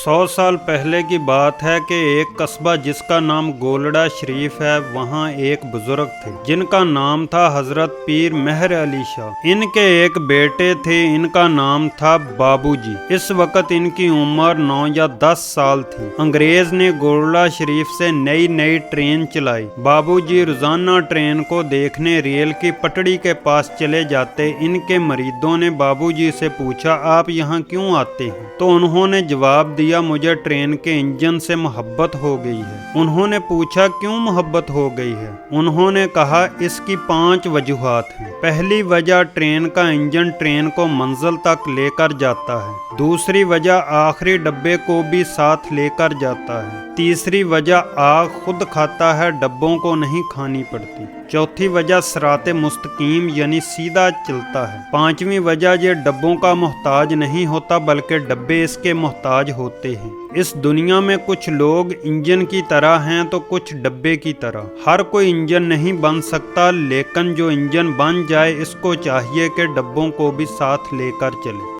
100 साल पहले की बात है कि एक कस्बा जिसका नाम गोलड़ा शरीफ है, वहाँ एक बुजुर्ग थे जिनका नाम था हजरत पीर मेहर अली शाह। इनके एक बेटे थे, इनका नाम था बाबूजी। इस वक्त इनकी उम्र 9 या 10 साल थी। अंग्रेज ने गोलड़ा शरीफ से नई नई ट्रेन चलाई। बाबूजी रोजाना ट्रेन को देखने रेल की पटड़ी के पास चले जाते। इनके मरीदों ने बाबूजी से पूछा, आप यहाँ क्यों आते हैं? तो उन्होंने जवाब दिया, मुझे ट्रेन के इंजन से मोहब्बत हो गई है। उन्होंने पूछा, क्यों मोहब्बत हो गई है? उन्होंने कहा, इसकी 5 वजूहात हैं। पहली वजह, ट्रेन का इंजन ट्रेन को मंजिल तक लेकर जाता है। दूसरी वजह, आखिरी डब्बे को भी साथ लेकर जाता है। तीसरी वजह, आग खुद खाता है, डब्बों को नहीं खानी पड़ती। चौथी वजह, सिराते मुस्तकीम यानी सीधा चलता है। 5वीं वजह, ये डब्बों का मोहताज नहीं होता बल्कि डब्बे इसके मोहताज होते हैं। इस दुनिया में कुछ लोग इंजन की तरह हैं तो कुछ डब्बे की तरह। हर कोई इंजन नहीं बन सकता, लेकिन जो इंजन बन जाए इसको चाहिए कि डब्बों को भी साथ लेकर चले।